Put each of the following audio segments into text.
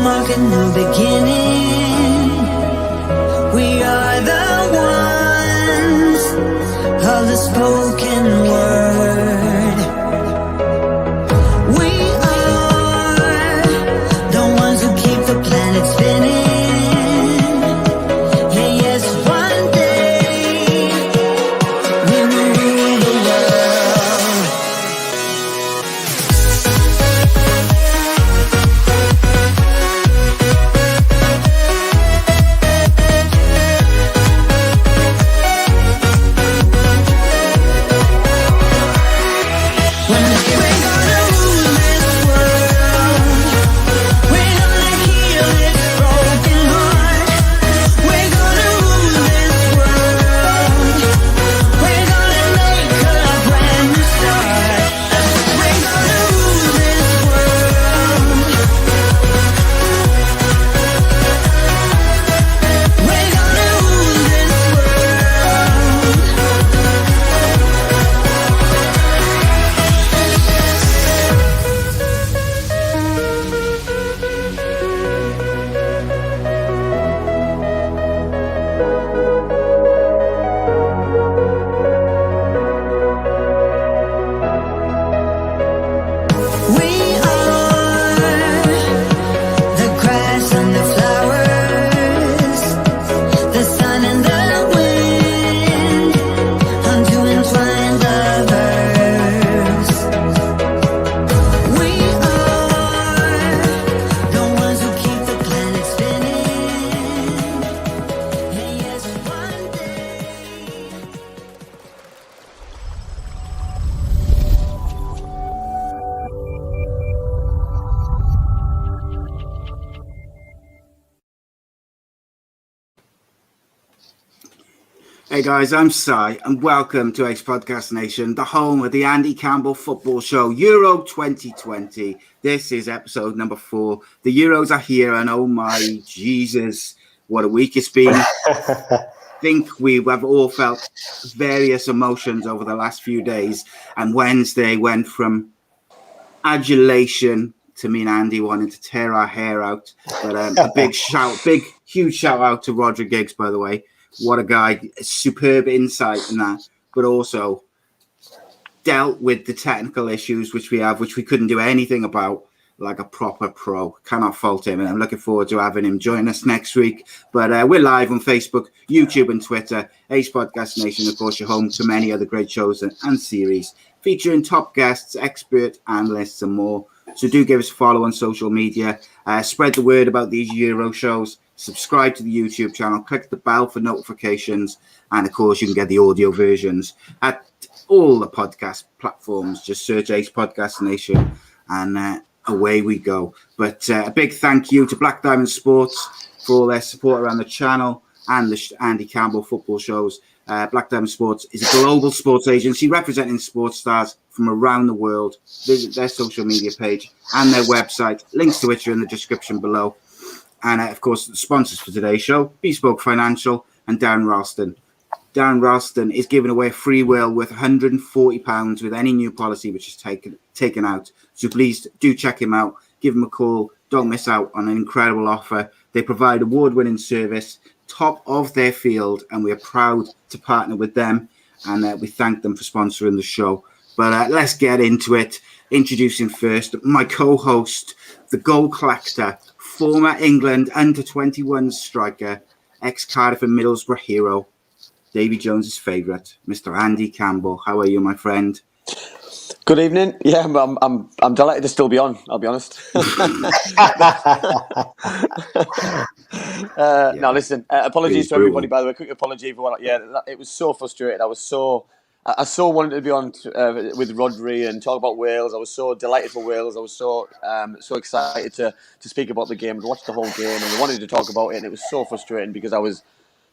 mark a new beginning. We are the ones of the spoken word. We are the ones who keep the planet spinning. Yeah, yes, one day we will rule the world. One day we're gonna rule this world. We're gonna heal this broken heart. We're gonna rule this world. We're gonna make a brand new start. We're gonna rule this world. We're gonna rule this We are the grass and the flowers, the sun and the wind, unto entwined lovers. We are the ones who keep the planet spinning. Yeah, yes, one day. Hey guys, I'm Si, and welcome to Ex Podcast Nation, the home of the Andy Campbell Football Show, Euro 2020. This is episode number 4. The Euros are here, and oh my Jesus, what a week it's been. I think we have all felt various emotions over the last few days, and Wednesday went from adulation to me and Andy wanting to tear our hair out. But a huge shout out to Rhodri Giggs, by the way. What a guy, superb insight in that, but also dealt with the technical issues which we couldn't do anything about, like a proper pro. Cannot fault him, and I'm looking forward to having him join us next week. But we're live on Facebook, YouTube and Twitter. Ace Podcast Nation, of course, your home to many other great shows and series, featuring top guests, expert analysts and more. So do give us a follow on social media. Spread the word about these Euro shows. Subscribe to the YouTube channel, click the bell for notifications, and of course you can get the audio versions at all the podcast platforms. Just search Ace Podcast Nation and away we go. But a big thank you to Black Diamond Sports for all their support around the channel and the Andy Campbell football shows. Black Diamond Sports is a global sports agency representing sports stars from around the world. Visit their social media page and their website. Links to which are in the description below. And, of course, the sponsors for today's show, Bespoke Financial and Darren Ralston. Darren Ralston is giving away a free will worth £140 with any new policy which is taken out. So please do check him out. Give him a call. Don't miss out on an incredible offer. They provide award-winning service, top of their field, and we are proud to partner with them. And we thank them for sponsoring the show. But let's get into it. Introducing first my co-host, the goal collector, former England under-21s striker, ex-Cardiff and Middlesbrough hero, Davy Jones's favourite, Mr. Andy Campbell. How are you, my friend? Good evening. Yeah, I'm delighted to still be on. I'll be honest. Now listen. Apologies to everybody. By the way, quick apology for what. Yeah, it was so frustrating. I so wanted to be on with Rhodri and talk about Wales. I was so delighted for Wales. I was so excited to speak about the game, to watch the whole game, and I wanted to talk about it. And it was so frustrating because I was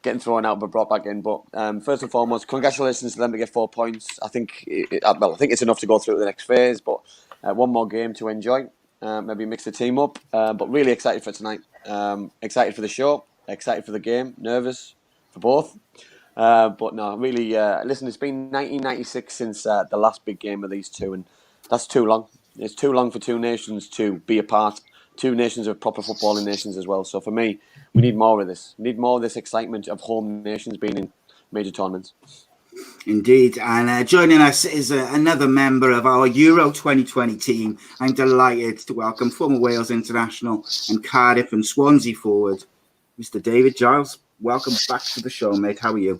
getting thrown out but brought back in. But first and foremost, congratulations to them to get 4 points. I think it's enough to go through to the next phase. But one more game to enjoy. Maybe mix the team up. But really excited for tonight. Excited for the show. Excited for the game. Nervous for both. But no, really, listen, it's been 1996 since the last big game of these two, and that's too long. It's too long for two nations to be apart, two nations of proper footballing nations as well. So for me, we need more of this. We need more of this excitement of home nations being in major tournaments. Indeed, and joining us is another member of our Euro 2020 team. I'm delighted to welcome former Wales international and Cardiff and Swansea forward, Mr. David Giles. Welcome back to the show, mate. How are you?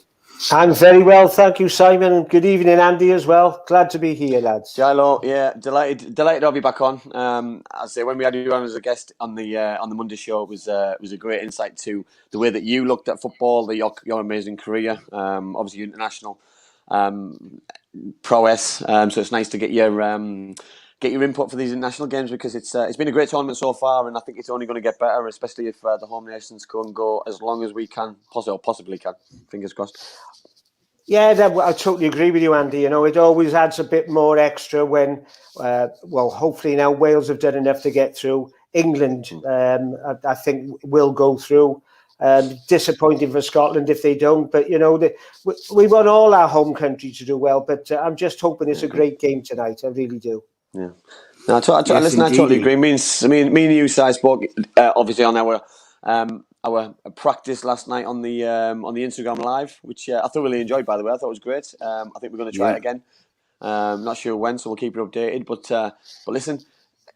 I'm very well, thank you, Simon. Good evening, Andy, as well. Glad to be here, lads. Gilo, yeah, delighted to have you back on. I say when we had you on as a guest on the Monday show, it was a great insight to the way that you looked at football, your amazing career, obviously international prowess. So it's nice to get your input for these international games, because it's been a great tournament so far, and I think it's only going to get better, especially if the home nations can go as long as we can, possibly can. Fingers crossed. Yeah, I totally agree with you, Andy. You know, it always adds a bit more extra when, hopefully now Wales have done enough to get through. England, I think, will go through. Disappointing for Scotland if they don't. But, you know, we want all our home country to do well. But I'm just hoping it's a great game tonight. I really do. Yeah. No, listen, I totally agree. Me and you, Si, spoke obviously on our practice last night on the Instagram Live, which I thoroughly enjoyed, by the way. I thought it was great. I think we're going to try it again. Not sure when, so we'll keep you updated. But listen,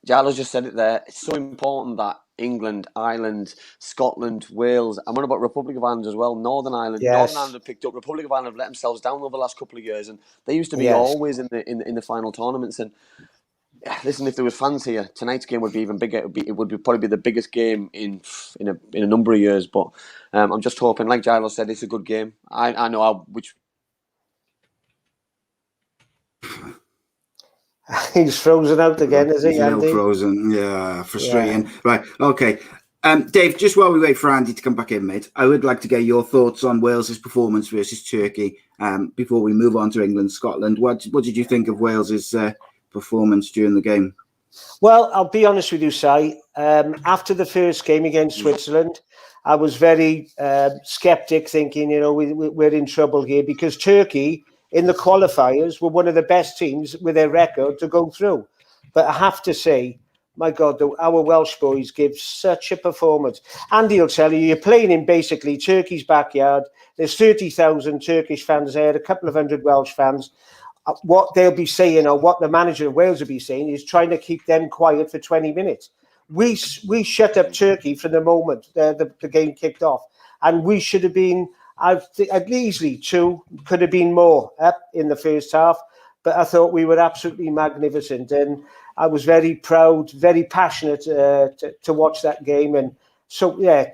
Giles just said it there. It's so important that England, Ireland, Scotland, Wales, I'm on about Republic of Ireland as well, Northern Ireland. Yes. Northern Ireland have picked up. Republic of Ireland have let themselves down over the last couple of years, and they used to be always in the final tournaments. And listen, if there was fans here, tonight's game would be even bigger. It would probably be the biggest game in a number of years. But I'm just hoping, like Giles said, it's a good game. I know which. He's frozen out again, is he, Andy? Frozen, yeah, frustrating. Yeah. Right, okay. Dave, just while we wait for Andy to come back in, mate, I would like to get your thoughts on Wales's performance versus Turkey before we move on to England, Scotland. What did you think of Wales's performance during the game? Well, I'll be honest with you, Si. After the first game against Switzerland, I was very sceptic, thinking, you know, we're in trouble here, because Turkey in the qualifiers were one of the best teams with their record to go through. But I have to say, my God, our Welsh boys give such a performance. Andy will tell you, you're playing in basically Turkey's backyard. There's 30,000 Turkish fans there, a couple of hundred Welsh fans. What they'll be saying, or what the manager of Wales will be saying, is trying to keep them quiet for 20 minutes. We shut up Turkey from the moment the game kicked off, and we should have been, at easily two, could have been more up in the first half. But I thought we were absolutely magnificent, and I was very proud, very passionate to watch that game. And so, yeah,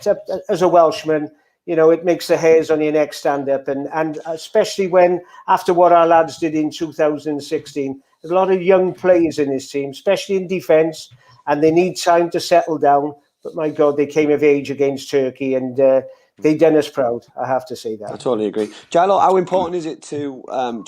as a Welshman, you know, it makes the hairs on your neck stand up, and especially when, after what our lads did in 2016, there's a lot of young players in this team, especially in defence, and they need time to settle down. But my God, they came of age against Turkey, and they done us proud. I have to say that. I totally agree. Gilo, how important is it to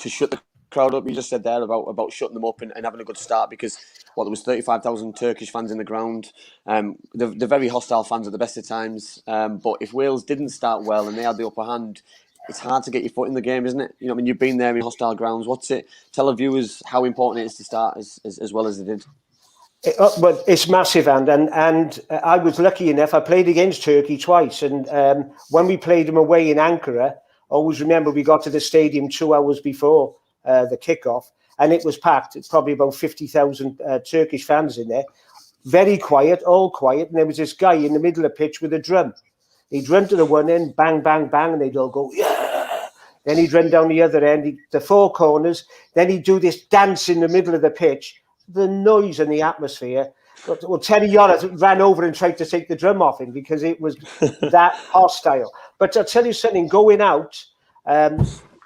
shut the crowd up? You just said there about shutting them up and having a good start, because there was 35,000 Turkish fans in the ground. They're very hostile fans at the best of times. But if Wales didn't start well and they had the upper hand, it's hard to get your foot in the game, isn't it? You know, I mean, you've been there in hostile grounds. Tell the viewers how important it is to start as well as they did. But it's massive, and I was lucky enough. I played against Turkey twice, and when we played them away in Ankara, I always remember we got to the stadium 2 hours before the kickoff, and it was packed. It's probably about 50,000 Turkish fans in there. Very quiet, all quiet, and there was this guy in the middle of the pitch with a drum. He'd run to the one end, bang, bang, bang, and they'd all go, yeah! Then he'd run down the other end, the four corners, then he'd do this dance in the middle of the pitch. The noise and the atmosphere. Well, Terry Yotta ran over and tried to take the drum off him because it was that hostile. But I'll tell you something, going out,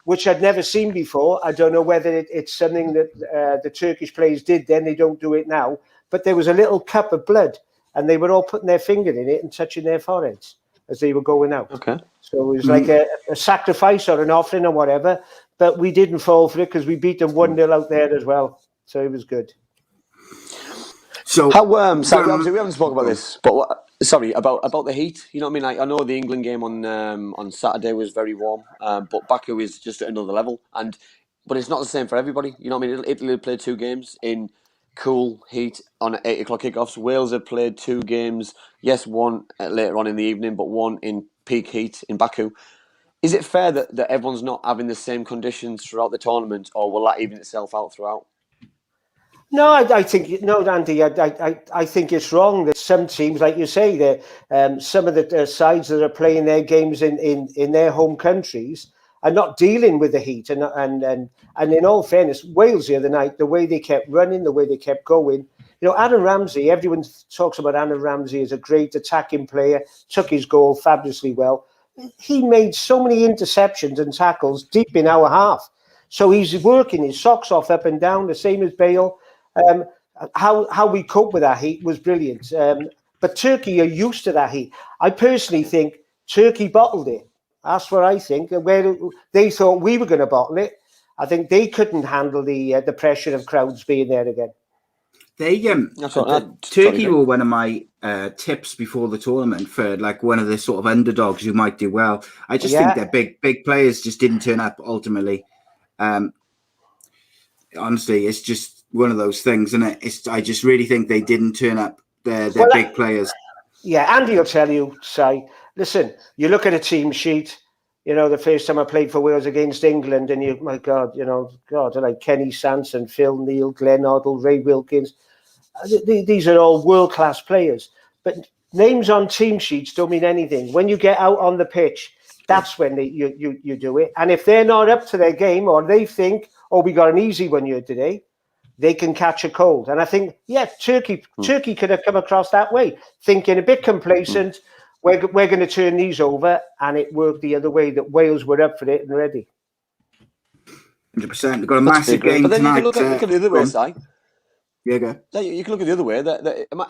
which I'd never seen before, I don't know whether it's something that the Turkish players did then, they don't do it now, but there was a little cup of blood, and they were all putting their finger in it and touching their foreheads as they were going out. Okay. So it was like a sacrifice or an offering or whatever, but we didn't fall for it because we beat them 1-0 out there as well. So it was good. So obviously we haven't spoken about this, but about the heat. You know what I mean? I know the England game on Saturday was very warm, but Baku is just at another level. But it's not the same for everybody. You know what I mean? Italy played 2 games in cool heat on 8 o'clock kickoffs. Wales have played 2 games. Yes, one later on in the evening, but one in peak heat in Baku. Is it fair that everyone's not having the same conditions throughout the tournament, or will that even itself out throughout? No, I think no, Andy. I think it's wrong that some teams, like you say, that some of the sides that are playing their games in their home countries are not dealing with the heat. And in all fairness, Wales the other night, the way they kept running, the way they kept going. You know, Aaron Ramsey. Everyone talks about Aaron Ramsey as a great attacking player. Took his goal fabulously well. He made so many interceptions and tackles deep in our half. So he's working his socks off up and down, the same as Bale. How we cope with that heat was brilliant. But Turkey are used to that heat. I personally think Turkey bottled it. That's what I think. Where they thought we were going to bottle it, I think they couldn't handle the pressure of crowds being there again. Turkey were one of my tips before the tournament for like one of the sort of underdogs who might do well. I just think their big players just didn't turn up ultimately. Honestly, it's just one of those things, isn't it? I just really think they didn't turn up their big players. Yeah, Andy will tell you, Si, listen, you look at a team sheet, you know, the first time I played for Wales against England, and you, my God, you know, like Kenny Sanson, Phil Neal, Glenn Hoddle, Ray Wilkins. These are all world-class players. But names on team sheets don't mean anything. When you get out on the pitch, that's when you do it. And if they're not up to their game, or they think, oh, we got an easy one here today, they can catch a cold. And I think, Turkey could have come across that way, thinking a bit complacent, we're going to turn these over, and it worked the other way, that Wales were up for it and ready. 100%. They've got a massive game tonight. You can look at the other way, Si. Yeah, go. You can look at the other way.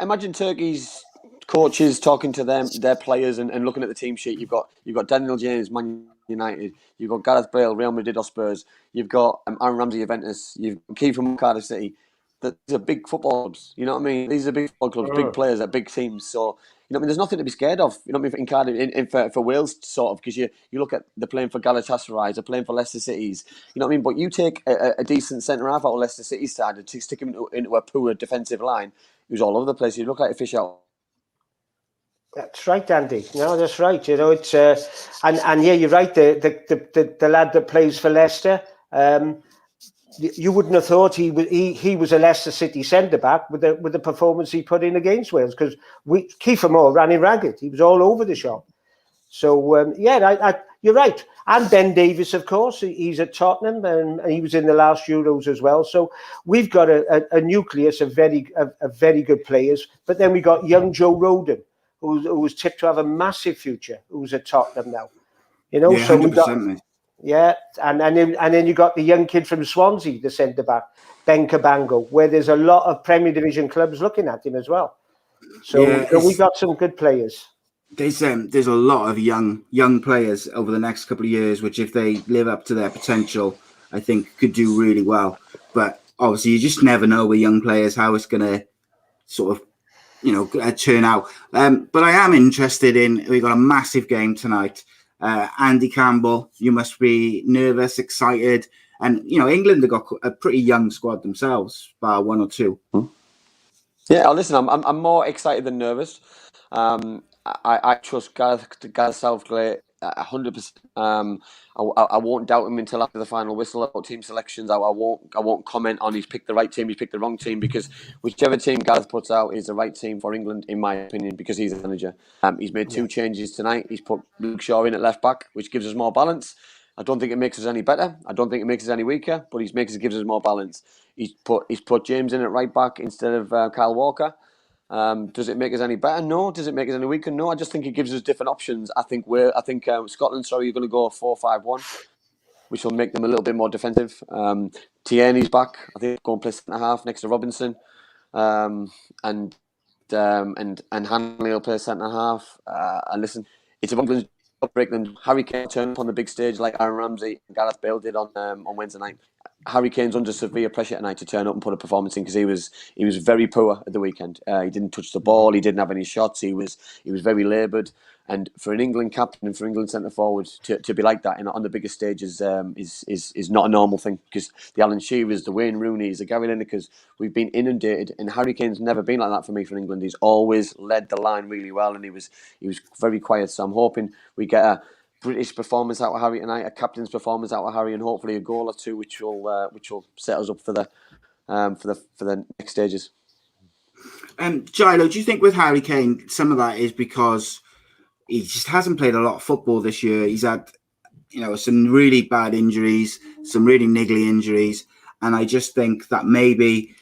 Imagine Turkey's coaches talking to their players and looking at the team sheet. You've got Daniel James, Man United. You've got Gareth Bale, Real Madrid or Spurs. You've got Aaron Ramsey, Juventus. You've Keith from Cardiff City. These are big football clubs. You know what I mean? These are big football clubs, big players at big teams. So, you know what I mean? There's nothing to be scared of. You know what I mean? In Cardiff, for Wales, sort of, because you look at they're playing for Galatasaray, they're playing for Leicester Cities. You know what I mean? But you take a decent centre half out of Leicester City's side and stick him into a poor defensive line, who's all over the place. You look like a fish out. That's right, Andy. No, that's right. You know, it's and yeah, you're right. The lad that plays for Leicester, you wouldn't have thought he was a Leicester City centre back with the performance he put in against Wales, because Kiefer Moore ran him ragged. He was all over the shop. So you're right. And Ben Davies, of course, he's at Tottenham, and he was in the last Euros as well. So we've got a nucleus of very good players. But then we got young Joe Rodon, who was tipped to have a massive future, who's at Tottenham now. You know, yeah, so we got 100%. Yeah, and then you got the young kid from Swansea, the centre back, Ben Cabango, where there's a lot of Premier Division clubs looking at him as well. So we got some good players. There's a lot of young players over the next couple of years, which if they live up to their potential, I think could do really well. But obviously, you just never know with young players how it's going to sort of, you know, turn out. But I am interested in. We got a massive game tonight. Andy Campbell, you must be nervous, excited, and you know England have got a pretty young squad themselves, bar one or two. Yeah, listen, I'm more excited than nervous. I trust Gareth Southgate 100%. I won't doubt him until after the final whistle about team selections. I won't comment on he's picked the right team, he's picked the wrong team, because whichever team Gareth puts out is the right team for England, in my opinion, because he's a manager. He's made 2 changes tonight. He's put Luke Shaw in at left back, which gives us more balance. I don't think it makes us any better. I don't think it makes us any weaker, but gives us more balance. He's put James in at right back instead of Kyle Walker. Does it make us any better? No. Does it make us any weaker? No. I just think it gives us different options. I think Scotland, you're going to go 4-5-1, which will make them a little bit more defensive. Tierney's back. I think going to play centre half next to Robinson, and Hanley will play centre half. And listen, it's England's job to break them. Harry Kane turned up on the big stage like Aaron Ramsey and Gareth Bale did on Wednesday night. Harry Kane's under severe pressure tonight to turn up and put a performance in, because he was very poor at the weekend. He didn't touch the ball. He didn't have any shots. He was very laboured. And for an England captain and for England centre forward to be like that on the biggest stages is not a normal thing, because the Alan Shearers, the Wayne Rooney's, the Gary Linekers, we've been inundated, and Harry Kane's never been like that for me for England. He's always led the line really well, and he was very quiet. So I'm hoping we get a British performance out of Harry tonight, a captain's performance out of Harry, and hopefully a goal or two, which will set us up for the next stages. Gilo, do you think with Harry Kane, some of that is because he just hasn't played a lot of football this year? He's had, some really bad injuries, some really niggly injuries. And I just think that maybe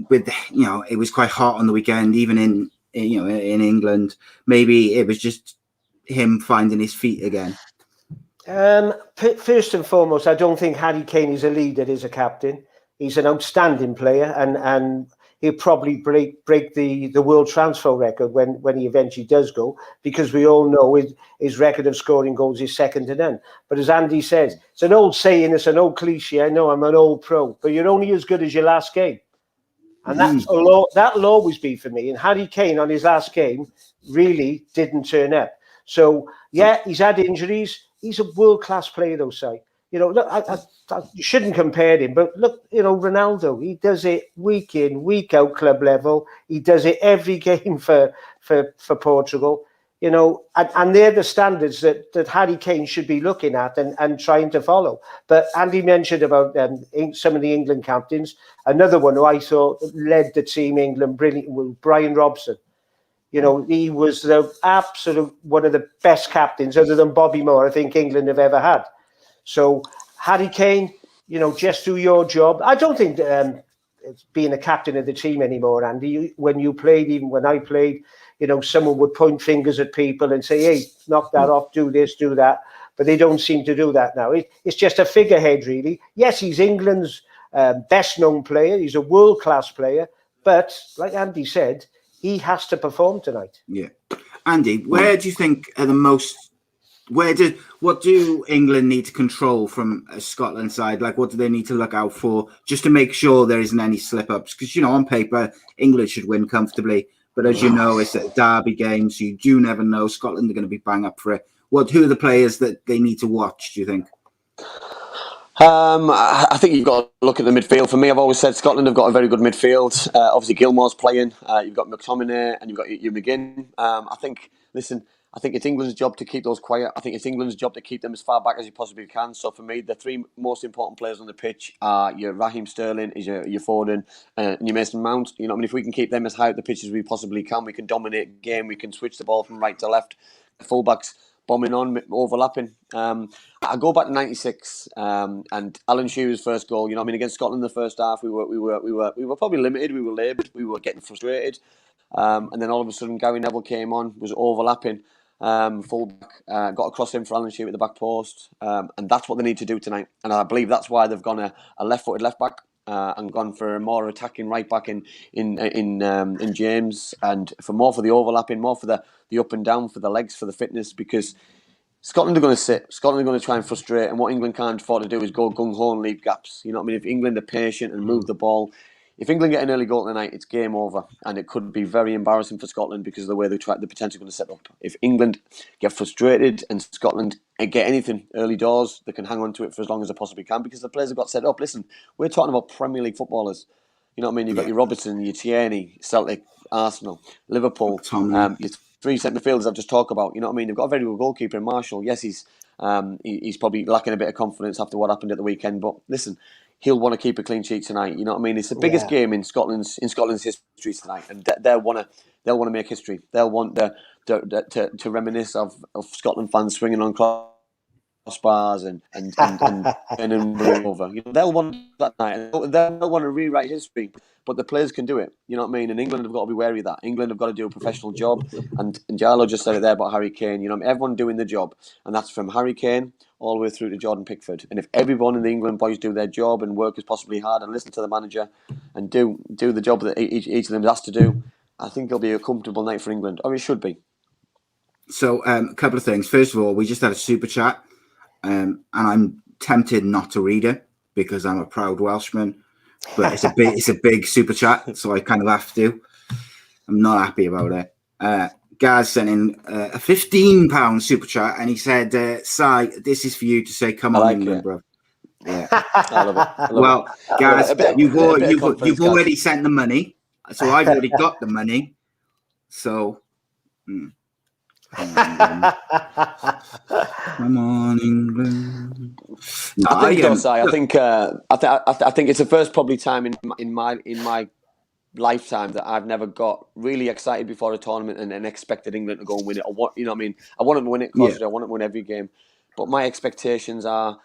with, it was quite hot on the weekend, even in England, maybe it was just him finding his feet again. First and foremost, I don't think Harry Kane is a leader, is a captain. He's an outstanding player, and he'll probably break the world transfer record when he eventually does go, because we all know his record of scoring goals is second to none. But as Andy says, it's an old saying, it's an old cliche. I know I'm an old pro, but you're only as good as your last game. And that'll always be for me. And Harry Kane on his last game really didn't turn up. So, yeah, he's had injuries. He's a world-class player, though, Si. Look, you shouldn't compare him, but look, Ronaldo, he does it week in, week out, club level. He does it every game for Portugal, and they're the standards that Harry Kane should be looking at and trying to follow. But Andy mentioned about some of the England captains. Another one who I thought led the team England brilliantly was Brian Robson. He was the absolute one of the best captains, other than Bobby Moore, I think England have ever had. So Harry Kane, just do your job. I don't think it's being a captain of the team anymore, Andy. When you played, even when I played, someone would point fingers at people and say, hey, knock that off, do this, do that. But they don't seem to do that now. It's just a figurehead, really. Yes, he's England's best-known player. He's a world-class player. But like Andy said, he has to perform tonight. Yeah. Andy, where do you think are the most... What do England need to control from a Scotland side? Like, what do they need to look out for just to make sure there isn't any slip-ups? Because, on paper, England should win comfortably. But as you know, it's a derby game, so you do never know. Scotland are going to be bang up for it. Who are the players that they need to watch, do you think? I think you've got to look at the midfield. For me, I've always said Scotland have got a very good midfield. Obviously, Gilmore's playing. You've got McTominay and you've got Hugh McGinn. I think it's England's job to keep those quiet. I think it's England's job to keep them as far back as you possibly can. So for me, the three most important players on the pitch are your Raheem Sterling, your Foden, and your Mason Mount. If we can keep them as high up the pitch as we possibly can, we can dominate the game. We can switch the ball from right to left. The fullbacks bombing on, overlapping. I go back to '96 and Alan Shearer's first goal. Against Scotland in the first half, we were probably limited. We were laboured. We were getting frustrated. And then all of a sudden, Gary Neville came on, was overlapping. Fullback got across him for Alan Shearer at the back post, and that's what they need to do tonight. And I believe that's why they've gone a left-footed left back and gone for a more attacking right back in James, and for the overlapping, more for the up and down, for the legs, for the fitness, because Scotland are going to sit. Scotland are going to try and frustrate, and what England can't afford to do is go gung ho and leave gaps. If England are patient and move the ball. If England get an early goal tonight, it's game over, and it could be very embarrassing for Scotland because of the way the potential going to set up. If England get frustrated and Scotland get anything early doors, they can hang on to it for as long as they possibly can because the players have got set up. Listen, we're talking about Premier League footballers. You've got your Robertson, your Tierney, Celtic, Arsenal, Liverpool, your three centre midfielders I've just talked about. They've got a very good goalkeeper in Marshall. Yes, he's probably lacking a bit of confidence after what happened at the weekend, but listen, he'll want to keep a clean sheet tonight. It's the biggest game in Scotland's history tonight, and they'll want to make history. They'll want to reminisce of Scotland fans swinging on crossbars and over. They'll want that night. They'll want to rewrite history, but the players can do it. And England have got to be wary of that. England have got to do a professional job, and Gilo just said it there about Harry Kane. Everyone doing the job, and that's from Harry Kane all the way through to Jordan Pickford. And if everyone in the England boys do their job and work as possibly hard and listen to the manager and do the job that each of them has to do, I think it'll be a comfortable night for England, or it should be. So a couple of things. First of all, we just had a super chat, and I'm tempted not to read it because I'm a proud Welshman, but it's a big super chat, so I kind of have to. I'm not happy about it. Gaz sent in a £15 super chat, and he said, "Si, this is for you to say, come on, like England, it. bro." Yeah. I love it. I love Well, it. Gaz, A bit you've of confidence, Gaz. already sent the money, so I've already got the money. So, come on, England. No, I think, look, I think it's the first probably time in my lifetime that I've never got really excited before a tournament and expected England to go and win it. I want them to win it, of course. Yeah. I want them to win every game, but my expectations are.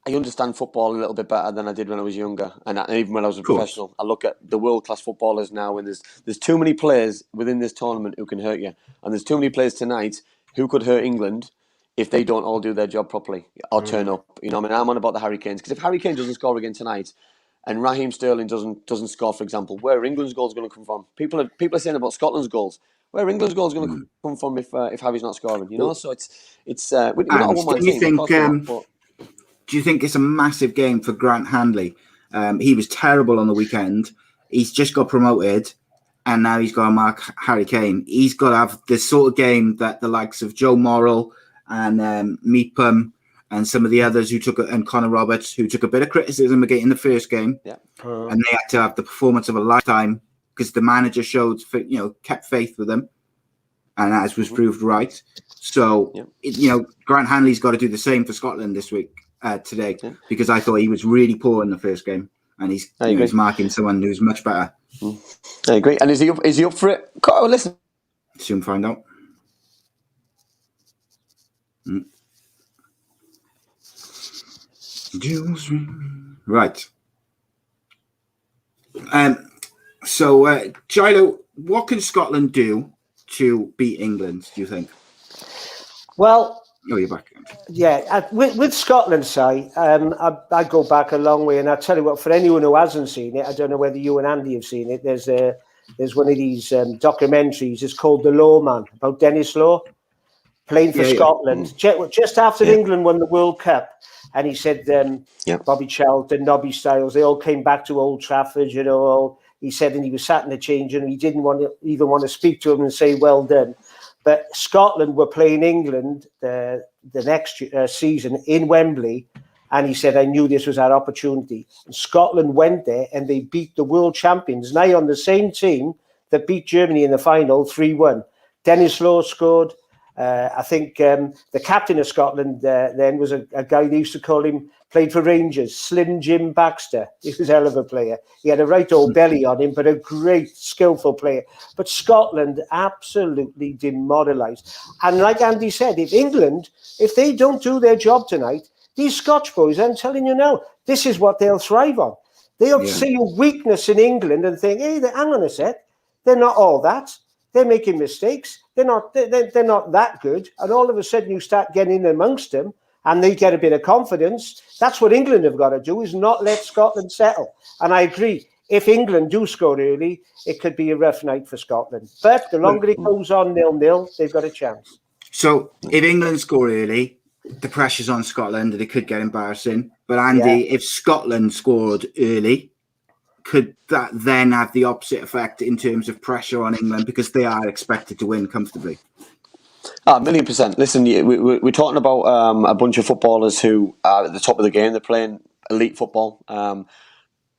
I understand football a little bit better than I did when I was younger, and even when I was a professional. I look at the world-class footballers now, and there's too many players within this tournament who can hurt you, and there's too many players tonight who could hurt England if they don't all do their job properly or turn up. You know, I'm on about the Harry Kanes, because if Harry Kane doesn't score again tonight, and Raheem Sterling doesn't score, for example, where are England's goals going to come from? People are saying about Scotland's goals. Where are England's goals going to come from if Harry's not scoring? You know, so we're not a one-man team. Of course we're not, but do you think it's a massive game for Grant Handley? He was terrible on the weekend. He's just got promoted, and now he's got to mark Harry Kane. He's got to have the sort of game that the likes of Joe Morrell and Meepham and some of the others and Connor Roberts, who took a bit of criticism again in the first game, and they had to have the performance of a lifetime because the manager kept faith with them, and as was proved right. So, Grant Hanley's got to do the same for Scotland this week. Today, because I thought he was really poor in the first game, and he's marking someone who's much better. I agree. And is he up for it? Oh, listen, soon find out. Right. So, Gilo, what can Scotland do to beat England, do you think? Well, you're back. Yeah, with Scotland, I go back a long way, and I tell you what, for anyone who hasn't seen it, I don't know whether you and Andy have seen it. There's one of these documentaries. It's called The Lawman, about Dennis Law playing for Scotland just after England won the World Cup, and he said Bobby Charlton, Nobby Stiles, they all came back to Old Trafford. You know, he said, and he was sat in the change, and he didn't even want to speak to him and say well done. But Scotland were playing England the next season in Wembley, and he said, I knew this was our opportunity. And Scotland went there and they beat the world champions, now on the same team that beat Germany in the final 3-1. Dennis Law scored. I think the captain of Scotland then was a guy they used to call him, played for Rangers, Slim Jim Baxter. He was a hell of a player. He had a right old belly on him, but a great, skillful player. But Scotland absolutely demoralised. And like Andy said, if they don't do their job tonight, these Scotch boys, I'm telling you now, this is what they'll thrive on. They'll see a weakness in England and think, hey, hang on a sec, they're not all that. They're making mistakes. They're not that good. And all of a sudden you start getting in amongst them and they get a bit of confidence. That's what England have got to do, is not let Scotland settle. And I agree, if England do score early, it could be a rough night for Scotland. But the longer it goes on 0-0, they've got a chance. So if England score early, the pressure's on Scotland and it could get embarrassing. But Andy, if Scotland scored early, could that then have the opposite effect in terms of pressure on England because they are expected to win comfortably? 1,000,000%. Listen, we're talking about a bunch of footballers who are at the top of the game. They're playing elite football.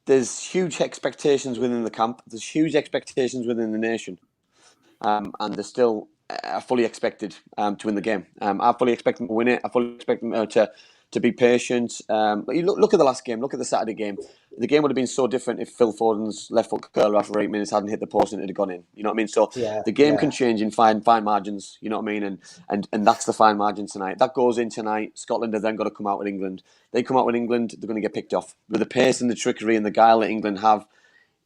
There's huge expectations within the camp. There's huge expectations within the nation. And they're still fully expected to win the game. I fully expect them to win it. I fully expect them to be patient. But you look at the last game. Look at the Saturday game. The game would have been so different if Phil Foden's left foot curler after 8 minutes hadn't hit the post and it had gone in. You know what I mean? So the game can change in fine margins. You know what I mean? And that's the fine margin tonight. That goes in tonight. Scotland have then got to come out with England. They come out with England, they're going to get picked off. With the pace and the trickery and the guile that England have,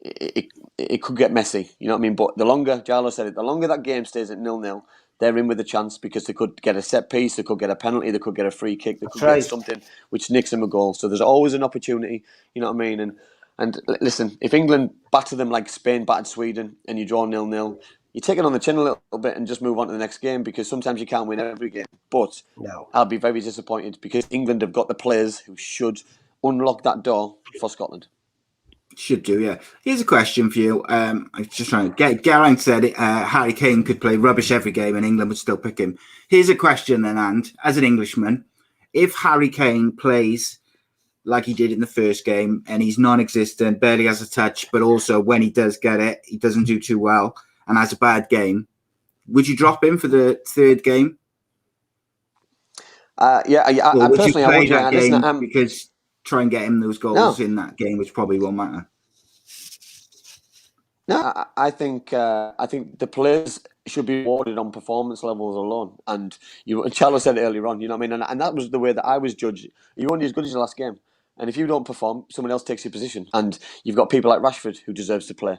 it could get messy. You know what I mean? But the longer, Giles said it, the longer that game stays at 0-0, they're in with a chance because they could get a set piece, they could get a penalty, they could get a free kick, they could get something which nicks them a goal. So there's always an opportunity, you know what I mean? And listen, if England batter them like Spain battered Sweden and you draw 0-0, you take it on the chin a little bit and just move on to the next game because sometimes you can't win every game. But I'll be very disappointed because England have got the players who should unlock that door for Scotland. Should do, yeah. Here's a question for you. I'm just trying to get. Geraint said Harry Kane could play rubbish every game and England would still pick him. Here's a question then, and as an Englishman, if Harry Kane plays like he did in the first game and he's non-existent, barely has a touch, but also when he does get it, he doesn't do too well and has a bad game, would you drop him for the third game? I personally, I would. Yeah, listen, because try and get him those goals in that game, which probably won't matter. No, I think the players should be awarded on performance levels alone. And Charlo said it earlier on, you know what I mean? And that was the way that I was judged. You're only as good as your last game. And if you don't perform, someone else takes your position. And you've got people like Rashford who deserves to play.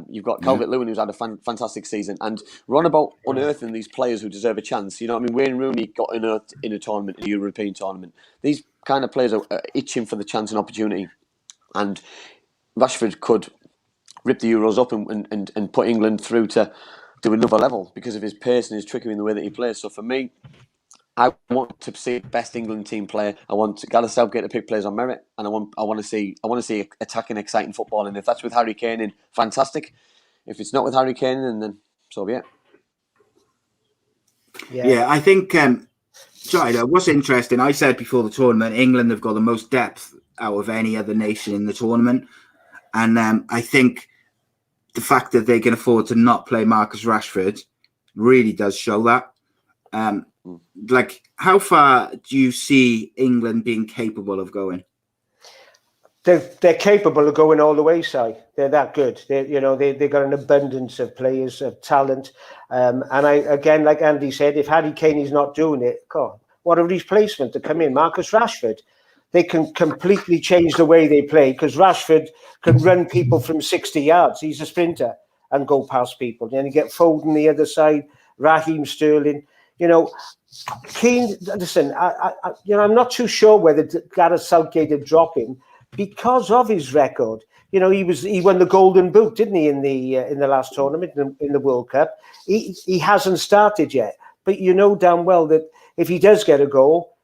You've got Calvert-Lewin who's had a fantastic season. And we're on about unearthing these players who deserve a chance. You know what I mean? Wayne Rooney got unearthed in a tournament, a European tournament. These kind of players are itching for the chance and opportunity. And Rashford could rip the Euros up and put England through to another level because of his pace and his trickery in the way that he plays. So for me, I want to see the best England team player. I want Gareth Southgate to pick players on merit, and I want to see attacking, exciting football. And if that's with Harry Kane, then fantastic. If it's not with Harry Kane, then so be it. Yeah, I think. What's interesting? I said before the tournament, England have got the most depth out of any other nation in the tournament, and I think the fact that they can afford to not play Marcus Rashford really does show that. Like, how far do you see England being capable of going? They're capable of going all the way, Si. They're that good. They got an abundance of players, of talent. And again, like Andy said, if Harry Kane is not doing it, God, what a replacement to come in. Marcus Rashford. They can completely change the way they play because Rashford can run people from 60 yards. He's a sprinter and go past people. Then you get Foden the other side, Raheem Sterling. Kane, listen, I'm not too sure whether Gareth Southgate would drop him because of his record. He won the Golden Boot, didn't he, in the last tournament in the World Cup? He hasn't started yet, but you know damn well that if he does get a goal,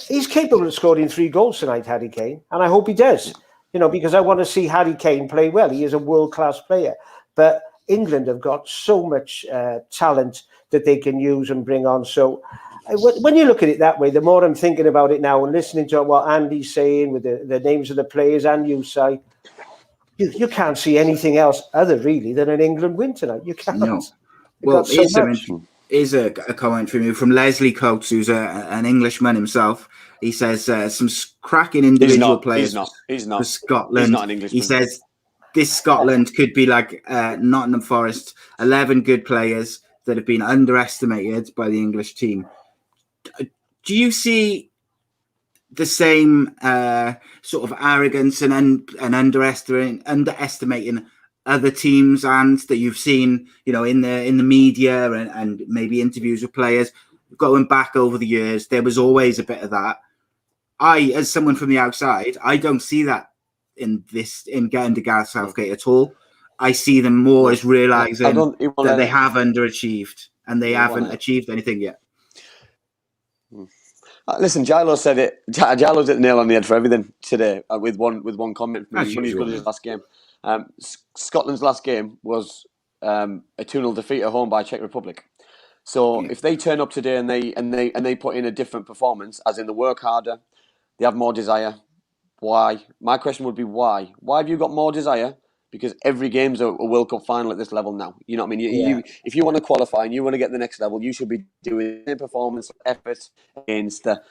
he's capable of scoring 3 goals tonight, Harry Kane, and I hope he does. Because I want to see Harry Kane play well. He is a world-class player, but England have got so much talent that they can use and bring on. So when you look at it that way, the more I'm thinking about it now and listening to what Andy's saying with the names of the players and you say, you can't see anything else other really than an England win tonight. You can't. No. Well, here's a comment from you from Leslie Coates, who's an Englishman himself. He says some cracking individual players. He's not. For Scotland. He's not an Englishman. He says this Scotland could be like Nottingham Forest, 11 good players that have been underestimated by the English team. Do you see the same sort of arrogance and underestimating other teams and that you've seen, in the media and maybe interviews with players going back over the years? There was always a bit of that. As someone from the outside, I don't see that in getting to Gareth Southgate at all. I see them more as realising that they have underachieved and they haven't achieved anything yet. Listen, Giles said it. Giles hit the nail on the head for everything today with one comment from me. He's good at his last game. Scotland's last game was a 2-0 defeat at home by Czech Republic. So if they turn up today and they put in a different performance, as in they work harder, they have more desire. Why? My question would be why? Why have you got more desire? Because every game's a World Cup final at this level now. You know what I mean? You, if you want to qualify and you want to get to the next level, you should be doing a performance effort against the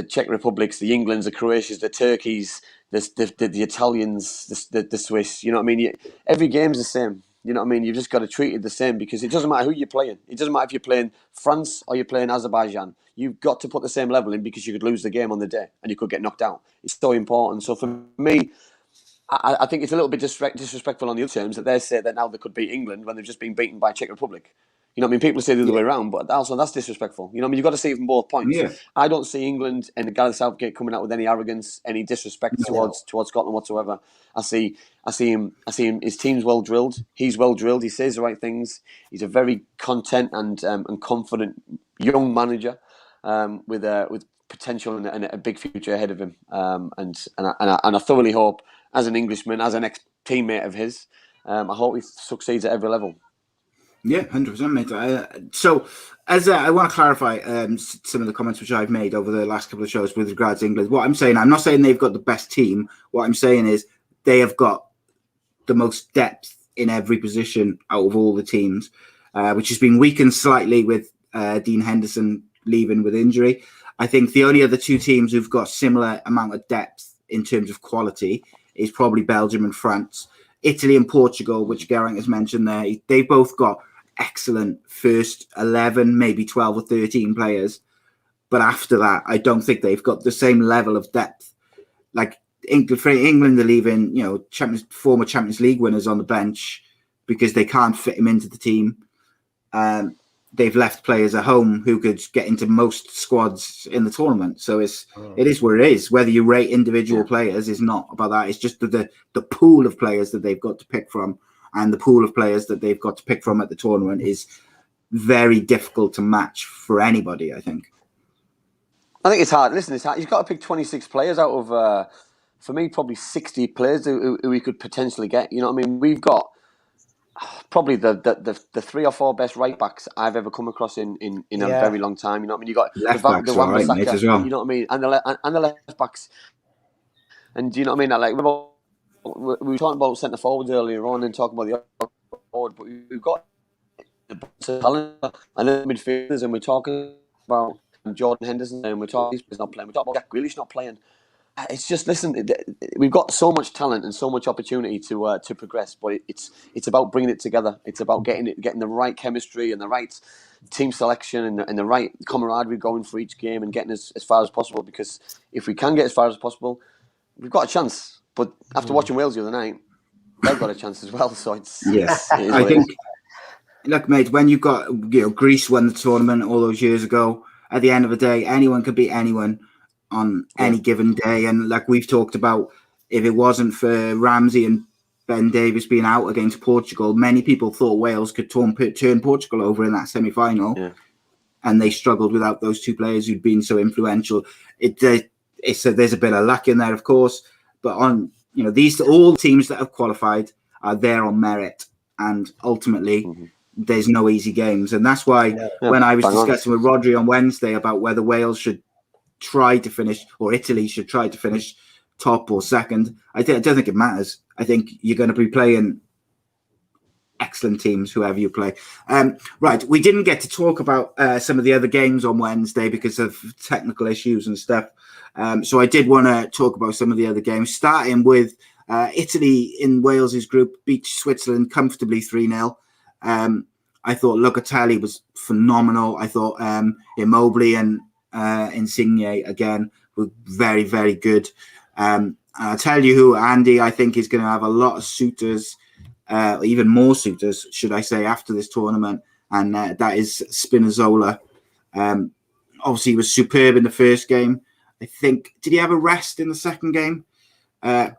Czech Republics, the Englands, the Croatias, the Turkeys, the Italians, the Swiss. You know what I mean? Every game's the same. You know what I mean? You've just got to treat it the same because it doesn't matter who you're playing. It doesn't matter if you're playing France or you're playing Azerbaijan. You've got to put the same level in because you could lose the game on the day and you could get knocked out. It's so important. So for me, I think it's a little bit disrespectful on the other terms that they say that now they could beat England when they've just been beaten by Czech Republic. You know what I mean? People say the other way around, but also that's disrespectful. You know what I mean? You've got to see it from both points. Yeah. I don't see England and Gareth Southgate coming out with any arrogance, any disrespect towards Scotland whatsoever. I see him. His team's well drilled. He's well drilled. He says the right things. He's a very content and confident young manager with potential and a big future ahead of him. And I thoroughly hope as an Englishman, as an ex-teammate of his. I hope he succeeds at every level. Yeah, 100%, mate. So, as I want to clarify some of the comments which I've made over the last couple of shows with regards to England. What I'm saying, I'm not saying they've got the best team. What I'm saying is they have got the most depth in every position out of all the teams, which has been weakened slightly with Dean Henderson leaving with injury. I think the only other two teams who've got similar amount of depth in terms of quality is probably Belgium and France. Italy and Portugal, which Geraint has mentioned there, they've both got excellent first 11, maybe 12 or 13 players. But after that, I don't think they've got the same level of depth. Like England are leaving, former Champions League winners on the bench because they can't fit him into the team. They've left players at home who could get into most squads in the tournament. So it is what it is. Whether you rate individual players is not about that. It's just the pool of players that they've got to pick from, and the pool of players that they've got to pick from at the tournament is very difficult to match for anybody, I think. I think it's hard. Listen, it's hard. You've got to pick 26 players out of, for me, probably 60 players who we could potentially get. You know what I mean? We've got probably the 3 or 4 best right backs I've ever come across in a very long time. You know what I mean? You got left backs, the right, mate, as well. You know what I mean? And the left backs. And do you know what I mean? Like we were talking about centre forwards earlier on and talking about the forward, but we've got the talent and the midfielders, and we're talking about Jordan Henderson, and we're talking he's not playing. We're talking about Jack Grealish not playing. It's just, listen, we've got so much talent and so much opportunity to progress, but it's about bringing it together. It's about getting the right chemistry and the right team selection and the right camaraderie going for each game and getting as far as possible. Because if we can get as far as possible, we've got a chance. But after watching Wales the other night, they've got a chance as well. So I think, look, mate, when you've got Greece won the tournament all those years ago. At the end of the day, anyone could beat anyone on any given day. And like we've talked about, if it wasn't for Ramsey and Ben Davies being out against Portugal, many people thought Wales could turn Portugal over in that semi-final. Yeah. And they struggled without those two players who'd been so influential. There's a bit of luck in there, of course, but on all teams that have qualified are there on merit, and ultimately there's no easy games. And that's why when I was discussing with Rhodri on Wednesday about whether Wales should try to finish, or Italy should try to finish top or second, I don't think it matters. I think you're going to be playing excellent teams, whoever you play. Right, we didn't get to talk about some of the other games on Wednesday because of technical issues and stuff. So I did want to talk about some of the other games, starting with Italy in Wales's group beat Switzerland comfortably 3-0. I thought Locatelli was phenomenal. I thought Immobile and Insigne again were very, very good. I'll tell you who, Andy, I think is going to have a lot of suitors, even more suitors, should I say, after this tournament, and that is Spinazzola. Obviously, he was superb in the first game. I think, did he have a rest in the second game? I'm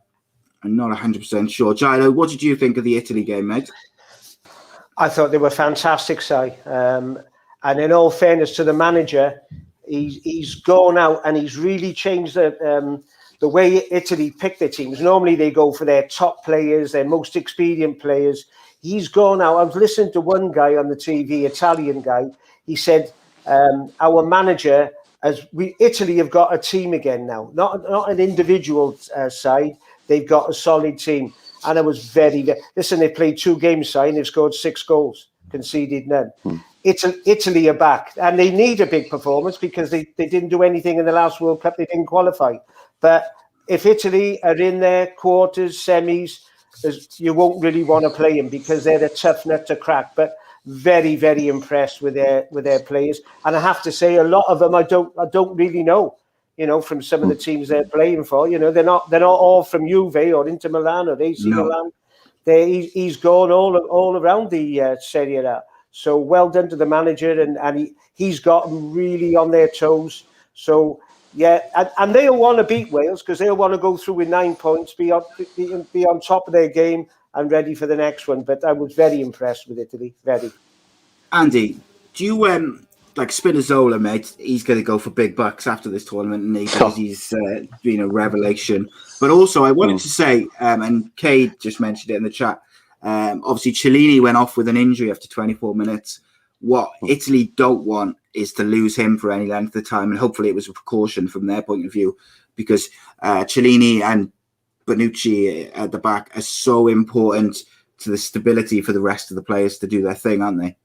not 100% sure. Gilo, what did you think of the Italy game, mate? I thought they were fantastic, Si. And in all fairness to the manager, he's gone out and he's really changed the way Italy pick their teams. Normally they go for their top players, their most experienced players. He's gone out. I've listened to one guy on the TV, Italian guy. He said, our manager, Italy have got a team again now, not an individual side. They've got a solid team. And I was listen, they played 2 games, Si, and they've scored 6 goals, conceded none. Italy are back, and they need a big performance because they didn't do anything in the last World Cup. They didn't qualify. But if Italy are in their quarters, semis, you won't really want to play them because they're a tough nut to crack. But very, very impressed with their players. And I have to say, a lot of them I don't really know. From some of the teams they're playing for, they're not all from Juve or Inter Milan or AC Milan. He's gone all around the Serie A. So well done to the manager, and he's got them really on their toes. So yeah, and they'll want to beat Wales because they'll want to go through with 9 points, be on top of their game and ready for the next one. But I was very impressed with Italy. Very. Andy, do you like Spinazzola, mate, he's going to go for big bucks after this tournament, and because he's been a revelation. But also, I wanted to say, and Cade just mentioned it in the chat, obviously Cellini went off with an injury after 24 minutes. What Italy don't want is to lose him for any length of time, and hopefully it was a precaution from their point of view, because Cellini and Bonucci at the back are so important to the stability for the rest of the players to do their thing, aren't they?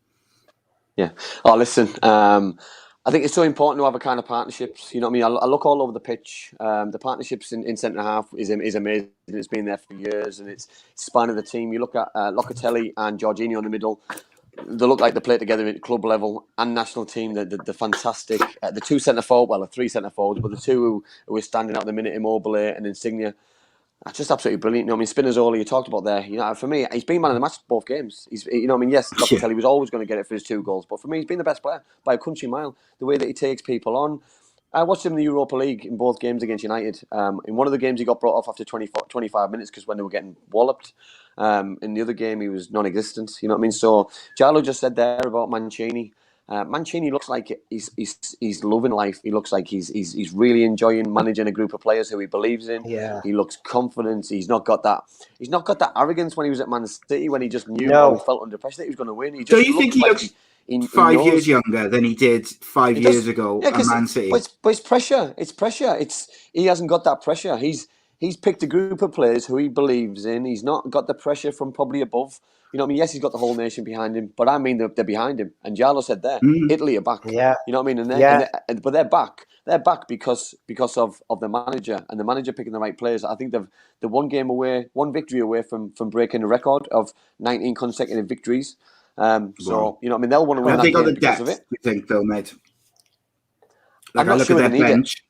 Yeah. Oh, listen. I think it's so important to have a kind of partnerships. You know what I mean? I look all over the pitch. The partnerships in centre half is amazing. It's been there for years, and it's spanning the team. You look at Locatelli and Jorginho in the middle. They look like they play together at club level and national team. They're fantastic. The two centre forward, well, the three centre forwards, but the two who are standing out at the minute, Immobile and Insigne. That's just absolutely brilliant. You know what I mean? Spinazzola, you talked about there. You know, for me, he's been man of the match both games. You know what I mean? Yes, Locatelli was always going to get it for his 2 goals, but for me, he's been the best player by a country mile. The way that he takes people on. I watched him in the Europa League in both games against United. In one of the games, he got brought off after 25 minutes because when they were getting walloped. In the other game, he was non-existent. You know what I mean? So, Giallo just said there about Mancini. Mancini looks like he's loving life. He looks like he's really enjoying managing a group of players who he believes in. Yeah. He looks confident. He's not got that arrogance when he was at Man City, when he just knew how he felt under pressure that he was going to win. So you think he looks 5 years younger than he did 5 years ago at Man City? But it's pressure. It's pressure. He hasn't got that pressure. He's picked a group of players who he believes in. He's not got the pressure from probably above. You know what I mean? Yes, he's got the whole nation behind him, but I mean they're behind him. And Giallo said there, Italy are back. Yeah. You know what I mean? But they're back. They're back because of the manager and the manager picking the right players. I think they're one victory away from breaking a record of 19 consecutive victories. So you know what I mean? They'll want to win that game because of it. You think though, mate? Like I look at their bench.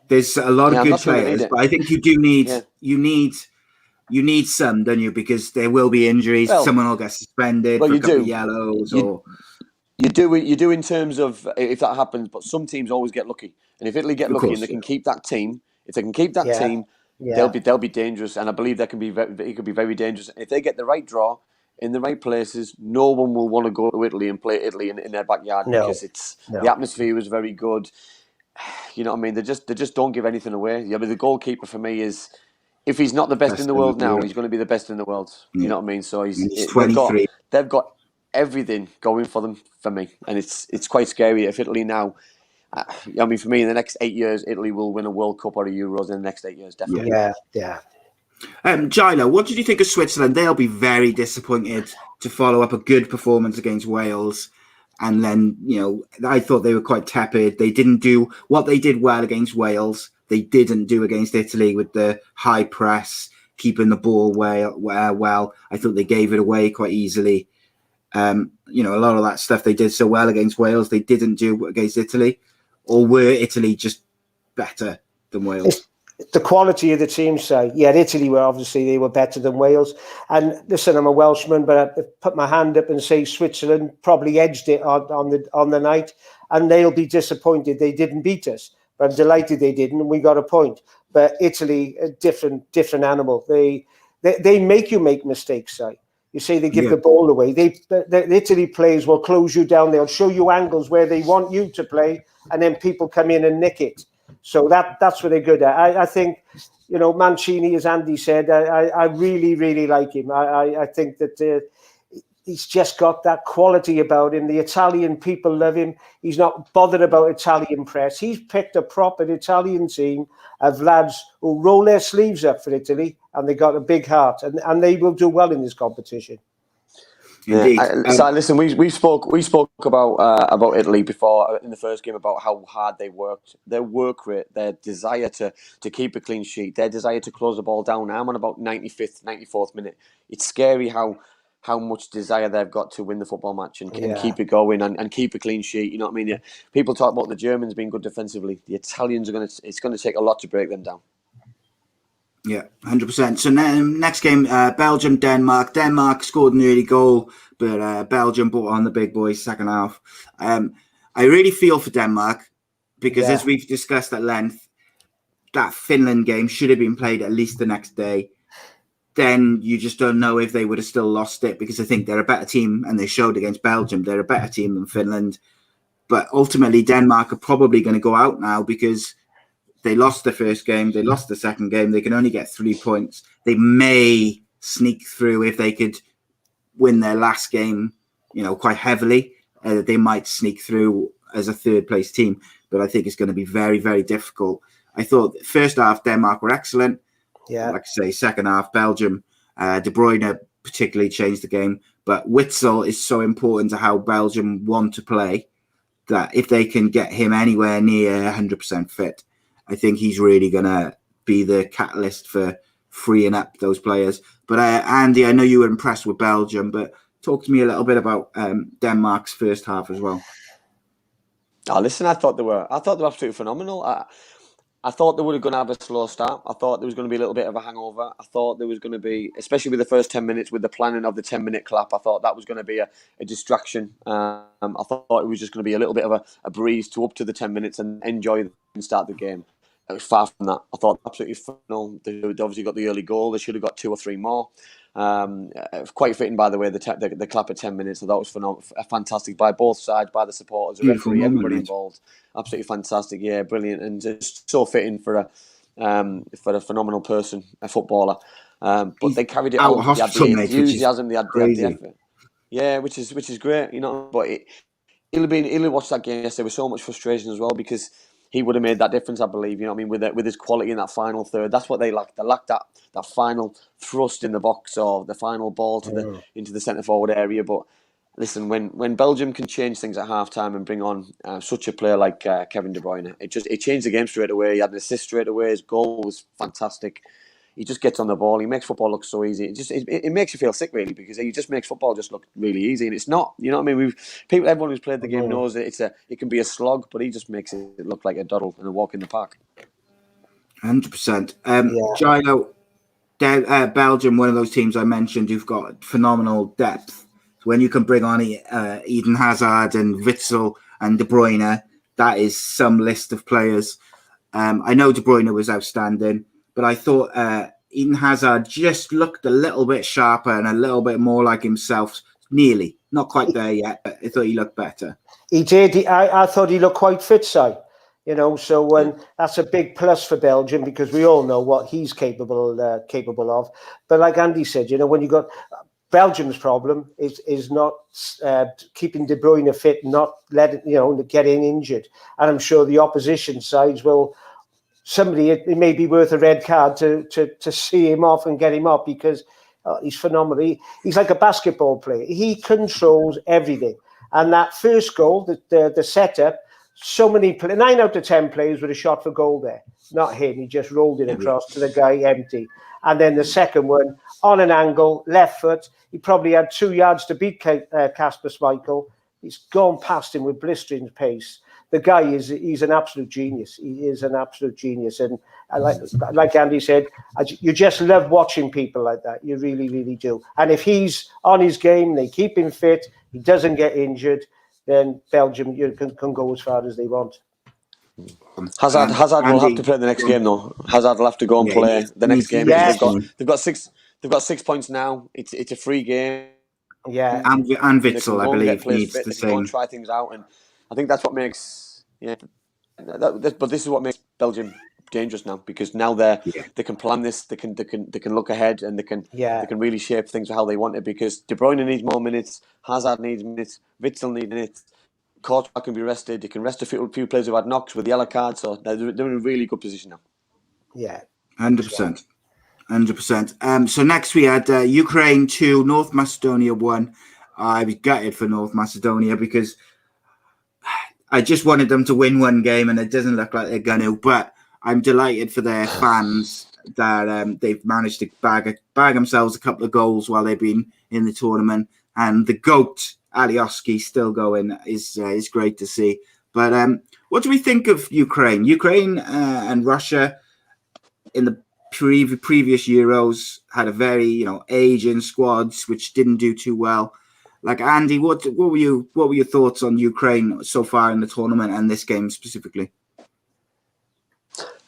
There's a lot of good players, but I think you do need you need some, don't you? Because there will be injuries. Well, someone will get suspended for a couple of yellows. You do in terms of if that happens, but some teams always get lucky. And if Italy get lucky and they can keep that team, they'll be dangerous. And I believe it could be very dangerous. If they get the right draw in the right places, no one will want to go to Italy and play Italy in their backyard because the atmosphere was very good. You know what I mean? They just don't give anything away. Yeah, but the goalkeeper for me is, if he's not the best in the world now, he's going to be the best in the world. You know what I mean? So he's 23. They've got everything going for them for me, and it's quite scary. If Italy now, I mean, for me, in the next 8 years, Italy will win a World Cup or a Euros in the next 8 years, definitely. Yeah. Gilo, what did you think of Switzerland? They'll be very disappointed to follow up a good performance against Wales. And then, you know, I thought they were quite tepid. They didn't do what they did well against Wales. They didn't do against Italy with the high press, keeping the ball well. I thought they gave it away quite easily. You know, a lot of that stuff they did so well against Wales, they didn't do against Italy. Or were Italy just better than Wales? The quality of the team side. Yeah, Italy they were better than Wales. And listen, I'm a Welshman, but I put my hand up and say Switzerland probably edged it on the night, and they'll be disappointed they didn't beat us. But I'm delighted they didn't, and we got a point. But Italy, a different animal. They make you make mistakes, Si. You say they give the ball away. The Italy players will close you down. They'll show you angles where they want you to play, and then people come in and nick it. So that's what they're good at. I think, you know, Mancini, as Andy said, I really, really like him. I think that he's just got that quality about him. The Italian people love him. He's not bothered about Italian press. He's picked a proper Italian team of lads who roll their sleeves up for Italy, and they got a big heart, and they will do well in this competition. So listen, we spoke about Italy before in the first game about how hard they worked, their work rate, their desire to keep a clean sheet, their desire to close the ball down. I'm on about 95th, 94th minute. It's scary how much desire they've got to win the football match and keep it going and keep a clean sheet. You know what I mean? Yeah. People talk about the Germans being good defensively. The Italians it's going to take a lot to break them down. Yeah, 100%. So next game, Belgium, Denmark. Denmark scored an early goal, but Belgium brought on the big boys second half. I really feel for Denmark because as we've discussed at length, that Finland game should have been played at least the next day. Then you just don't know if they would have still lost it because I think they're a better team, and they showed against Belgium they're a better team than Finland. But ultimately, Denmark are probably going to go out now because they lost the first game, they lost the second game. They can only get 3 points. They may sneak through if they could win their last game, quite heavily. They might sneak through as a third place team, but I think it's going to be very, very difficult. I thought first half Denmark were excellent. Yeah, like I say, second half Belgium, De Bruyne particularly changed the game. But Witsel is so important to how Belgium want to play that if they can get him anywhere near 100% fit, I think he's really going to be the catalyst for freeing up those players. But Andy, I know you were impressed with Belgium, but talk to me a little bit about Denmark's first half as well. Oh, listen, I thought they were absolutely phenomenal. I thought they were going to have a slow start. I thought there was going to be a little bit of a hangover. I thought there was going to be, especially with the first 10 minutes, with the planning of the 10-minute clap, I thought that was going to be a distraction. I thought it was just going to be a little bit of a breeze to up to the 10 minutes and enjoy and start the game. It was far from that. I thought absolutely phenomenal. They obviously got the early goal. They should have got 2 or 3 more. Quite fitting, by the way, the clap at 10 minutes. I thought it was phenomenal, fantastic by both sides, by the supporters, the referee, everybody involved. Absolutely fantastic, yeah, brilliant, and just so fitting for a phenomenal person, a footballer. But they carried it on. They had the enthusiasm, they had the effort. Yeah, which is great, But he'll watch that game yesterday with so much frustration as well, because he would have made that difference, I believe. With his quality in that final third. That's what they lacked. They lacked that final thrust in the box or the final ball into the centre forward area. But listen, when Belgium can change things at half time and bring on such a player like Kevin De Bruyne, it changed the game straight away. He had an assist straight away. His goal was fantastic. He just gets on the ball. He makes football look so easy. It makes you feel sick, really, because he just makes football just look really easy, and it's not. You know what I mean? Everyone who's played the game knows that it can be a slog, but he just makes it look like a doddle and a walk in the park. 100%. Gilo, Belgium, one of those teams I mentioned, who've got phenomenal depth. So when you can bring on Eden Hazard and Witsel and De Bruyne, that is some list of players. I know De Bruyne was outstanding, but I thought Eden Hazard just looked a little bit sharper and a little bit more like himself. Nearly. Not quite there yet, but I thought he looked better. He did. I thought he looked quite fit, Si. So that's a big plus for Belgium, because we all know what he's capable of. But like Andy said, when you got Belgium's problem is not keeping De Bruyne fit, not letting getting injured, and I'm sure the opposition sides will. It may be worth a red card to see him off and get him up, because he's phenomenal. He's like a basketball player. He controls everything. And that first goal, the setup, so many 9 out of 10 players would have shot for goal there. Not him. He just rolled it across to the guy empty. And then the second one, on an angle, left foot. He probably had 2 yards to beat Kasper Schmeichel. He's gone past him with blistering pace. The guy he's an absolute genius. He is an absolute genius. And like Andy said, you just love watching people like that. You really, really do. And if he's on his game, they keep him fit, he doesn't get injured, then Belgium can go as far as they want. Hazard will have to play the next game, though. Hazard will have to go and play the next game. Yeah. They've got 6 points now. It's a free game. Yeah. And Witsel, I believe, needs the same. Go and try things out, and I think that's what makes but this is what makes Belgium dangerous now, because now they can plan this, they can look ahead, and they can really shape things for how they want it, because De Bruyne needs more minutes, Hazard needs minutes, Witsel needs minutes, Courtois can be rested, they can rest a few players who had knocks with the yellow card, so they're in a really good position now. Yeah. 100%. 100%. So next we had Ukraine 2, North Macedonia 1. I was gutted for North Macedonia because I just wanted them to win one game, and it doesn't look like they're going to. But I'm delighted for their fans that they've managed to bag themselves a couple of goals while they've been in the tournament. And the GOAT, Alioski, still going is great to see. But what do we think of Ukraine? Ukraine and Russia in the previous Euros had a very aging squads which didn't do too well. Like Andy, what were your thoughts on Ukraine so far in the tournament and this game specifically?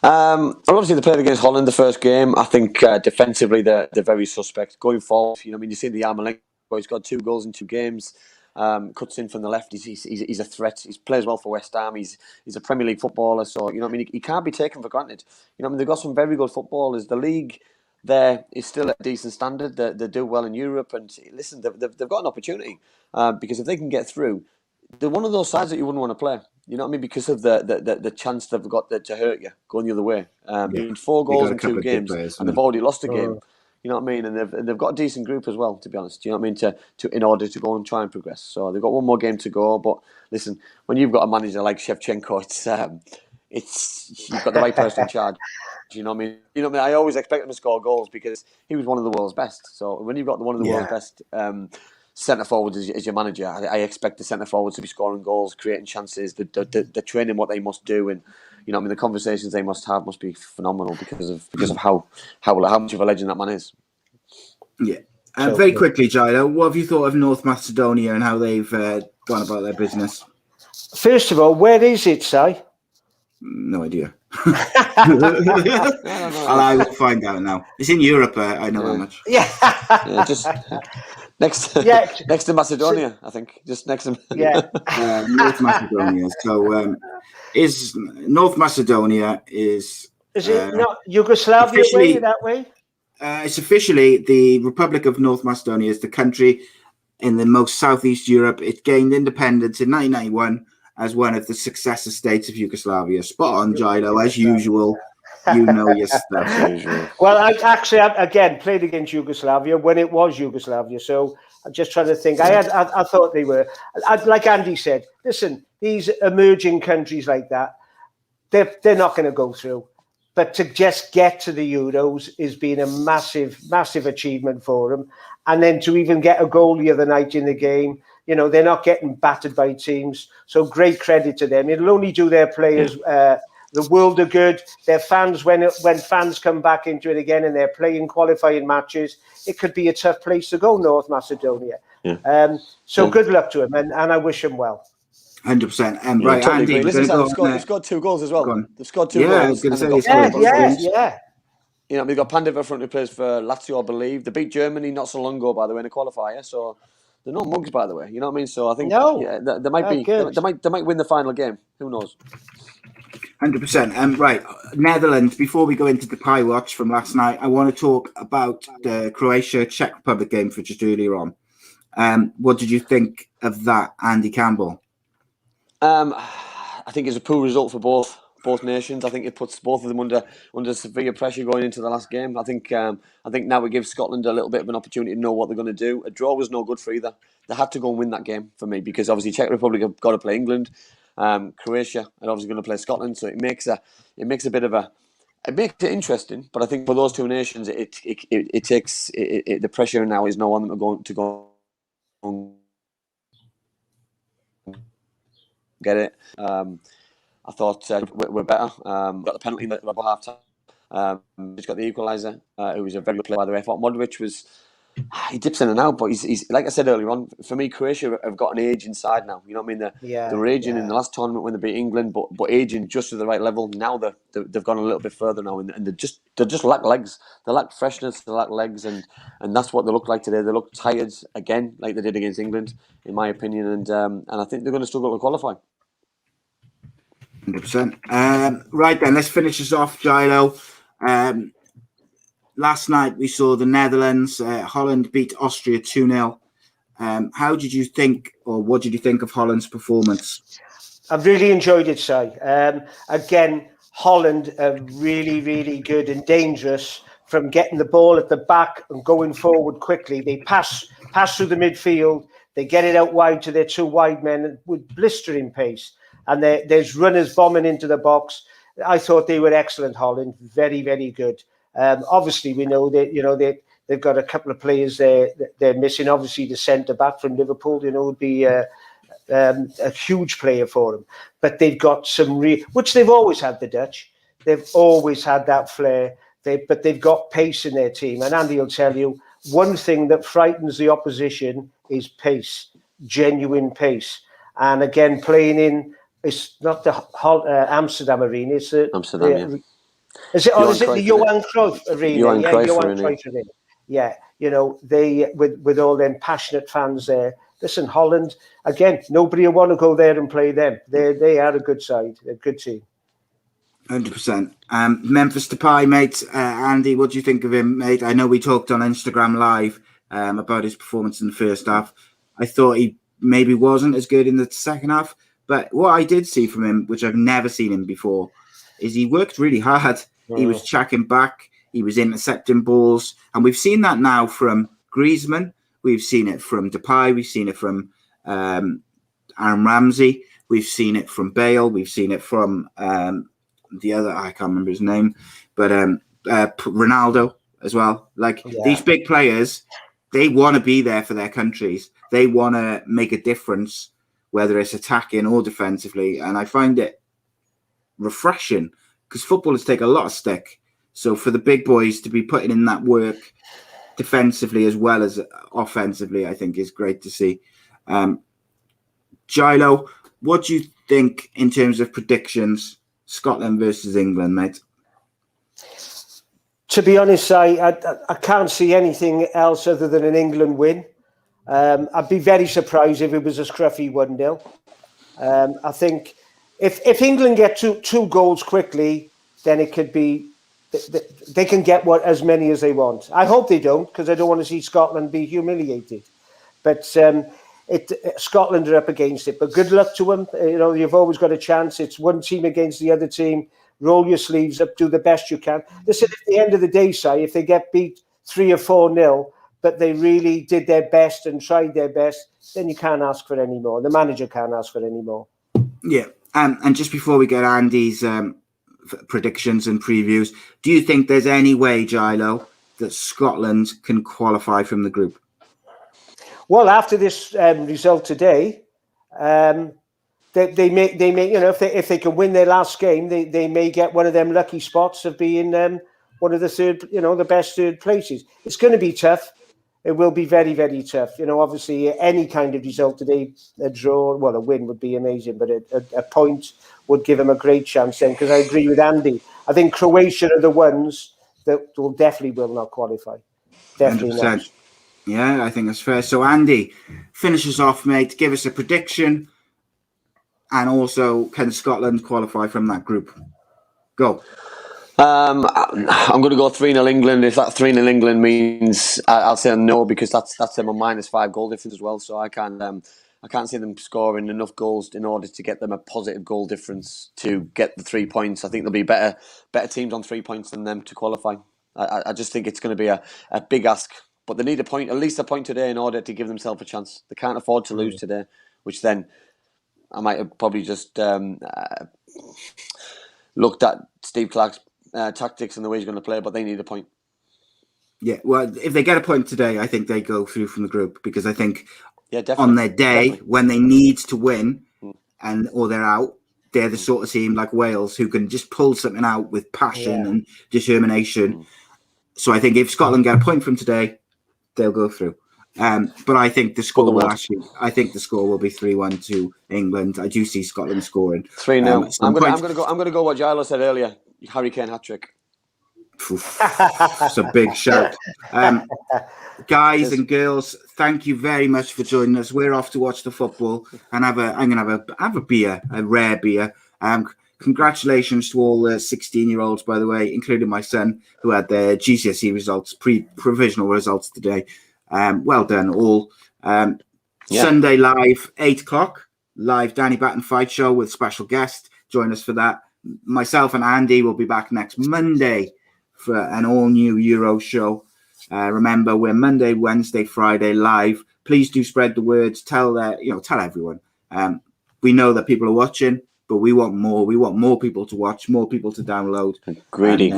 Obviously they played against Holland the first game. I think defensively they're very suspect. Going forward, you see the Yarmolenko, he's got 2 goals in 2 games. cuts in from the left. He's a threat. He plays well for West Ham. He's a Premier League footballer. So, you know what I mean? He can't be taken for granted. You know what I mean? They've got some very good footballers. The league there is still at a decent standard. They do well in Europe. And listen, they've got an opportunity because if they can get through, they're one of those sides that you wouldn't want to play. You know what I mean? Because of the chance they've got to hurt you going the other way. In 4 goals in 2 games, and they've already lost a game. You know what I mean? And they've got a decent group as well, to be honest. You know what I mean? To in order to go and try and progress. So they've got one more game to go. But listen, when you've got a manager like Shevchenko, it's you've got the right person in charge. You know what I mean? You know what I mean? I always expect him to score goals because he was one of the world's best. So when you've got one of the world's best centre forwards as your manager, I expect the centre forwards to be scoring goals, creating chances. They're training what they must do, and you know what I mean, the conversations they must have must be phenomenal because of how much of a legend that man is. Yeah. Very quickly, Gilo, what have you thought of North Macedonia and how they've gone about their business? First of all, where is it, Si? No idea. I will find out now. It's in Europe. I know how much. Yeah. Just next to Macedonia, I think. Just next to North Macedonia. So is North Macedonia is it not Yugoslavia way that way? It's officially the Republic of North Macedonia is the country in the most southeast Europe. It gained independence in 1991 as one of the successor states of Yugoslavia. Spot on, Gilo, as usual. You know your stuff. Well, I actually, again, played against Yugoslavia when it was Yugoslavia. So I'm just trying to think. I thought they were. Like Andy said, listen, these emerging countries like that, they're not going to go through. But to just get to the Euros has been a massive, massive achievement for them. And then to even get a goal the other night in the game, you know, they're not getting battered by teams. So great credit to them. It'll only do their players the world of good. Their fans, when fans come back into it again and they're playing qualifying matches, it could be a tough place to go, North Macedonia. Yeah. Good luck to them, and I wish them well. 100%. And right, totally Andy, they've scored 2 goals as well. They've scored 2 goals. I was going to say, yeah. You know, we've got Pandev up front who plays for Lazio, I believe. They beat Germany not so long ago, by the way, in a qualifier. So they're not mugs, by the way. You know what I mean? So I think they might be. They might win the final game. Who knows? 100%. Right, Netherlands. Before we go into the pie watch from last night, I want to talk about the Croatia-Czech Republic game for just earlier on. What did you think of that, Andy Campbell? I think it's a poor result for both nations. I think it puts both of them under severe pressure going into the last game. I think now it gives Scotland a little bit of an opportunity to know what they're going to do. A draw was no good for either. They had to go and win that game for me because obviously Czech Republic have got to play England. Croatia are obviously going to play Scotland, so it makes it interesting. But I think for those two nations, it takes the pressure now is no on them to go get it. I thought we're better. Got the penalty in the half time. He's got the equaliser. Who was a very good player, by the way. I thought Modric was. He dips in and out, but he's like I said earlier on. For me, Croatia have got an age inside now. You know what I mean? They were aging in the last tournament when they beat England, but aging just to the right level. Now they've gone a little bit further now, and they just lack legs. They lack freshness. They lack legs, and that's what they look like today. They look tired again, like they did against England, in my opinion. And I think they're going to struggle to qualify. 100%. Right then, let's finish this off, Gilo. Last night we saw the Netherlands. Holland beat Austria 2-0. How did you think, or what did you think of Holland's performance? I've really enjoyed it, Si. Again, Holland are really, really good and dangerous from getting the ball at the back and going forward quickly. They pass through the midfield. They get it out wide to their 2 wide men with blistering pace. And there's runners bombing into the box. I thought they were excellent, Holland. Very, very good. Obviously, we know that they've got a couple of players there they're missing. Obviously, the centre back from Liverpool, would be a huge player for them. But they've got some which they've always had. The Dutch, they've always had that flair. But they've got pace in their team. And Andy will tell you one thing that frightens the opposition is pace, genuine pace. And again, playing in. It's not the Amsterdam Arena. It's Amsterdam. Is it the Johan Cruyff Arena? Johan Cruyff Arena. Yeah, they with all them passionate fans there, listen, Holland, again, nobody will want to go there and play them. They are a good side, a good team. 100%. Memphis Depay, mate. Andy, what do you think of him, mate? I know we talked on Instagram Live about his performance in the first half. I thought he maybe wasn't as good in the second half, but what I did see from him, which I've never seen him before, is he worked really hard. He was checking back, he was intercepting balls, and we've seen that now from Griezmann, we've seen it from Depay, we've seen it from Aaron Ramsey, we've seen it from Bale, we've seen it from the other, I can't remember his name, but Ronaldo as well. These big players, they want to be there for their countries. They want to make a difference, whether it's attacking or defensively. And I find it refreshing because footballers take a lot of stick. So for the big boys to be putting in that work defensively as well as offensively, I think is great to see. Gilo, what do you think in terms of predictions? Scotland versus England, mate. To be honest, I can't see anything else other than an England win. I'd be very surprised if it was a scruffy 1-0. I think if England get two goals quickly, then it could be they can get as many as they want. I hope they don't, because I don't want to see Scotland be humiliated. But Scotland are up against it. But good luck to them. You've always got a chance. It's one team against the other team. Roll your sleeves up, do the best you can. Listen, at the end of the day, Si, if they get beat 3 or 4-0, but they really did their best and tried their best, then you can't ask for any more. The manager can't ask for any more. Yeah, and just before we get Andy's predictions and previews, do you think there's any way, Gilo, that Scotland can qualify from the group? Well, after this result today, they may, if they can win their last game, they may get one of them lucky spots of being one of the best third places. It's going to be tough. It will be very, very tough. Obviously, any kind of result today, a draw, well, a win would be amazing, but a point would give them a great chance then, because I agree with Andy. I think Croatia are the ones that will not qualify. Definitely 100%. Not. Yeah, I think that's fair. So, Andy, finish us off, mate. Give us a prediction. And also, can Scotland qualify from that group? Go. I'm going to go 3-0 England. If that 3-0 England means, I'll say no, because that's them a -5 goal difference as well. So I can't see them scoring enough goals in order to get them a positive goal difference to get the 3 points. I think there'll be better teams on 3 points than them to qualify. I just think it's going to be a big ask. But they need at least a point today in order to give themselves a chance. They can't afford to lose today, which then I might have probably just looked at Steve Clarke's tactics and the way he's going to play, but they need a point. Yeah, well, if they get a point today, I think they go through from the group, because I think on their day, when they need to win or they're out, they're the sort of team like Wales who can just pull something out with passion and determination. So I think if Scotland get a point from today, they'll go through. But I think the score will be 3-1 to England. I do see Scotland scoring 3-0. I'm going to go what Gilo said earlier. Harry Kane hat-trick. It's a big shout. Guys and girls, thank you very much for joining us. We're off to watch the football and I'm going to have a beer, a rare beer. Congratulations to all the 16-year-olds, by the way, including my son, who had their GCSE results, provisional results today. Well done, all. Sunday live, 8 o'clock, live Danny Batten Fight Show with special guest. Join us for that. Myself and Andy will be back next Monday for an all-new Euro show. Remember, we're Monday, Wednesday, Friday live. Please do spread the word. Tell everyone. We know that people are watching, but we want more. We want more people to watch, more people to download. Greedy.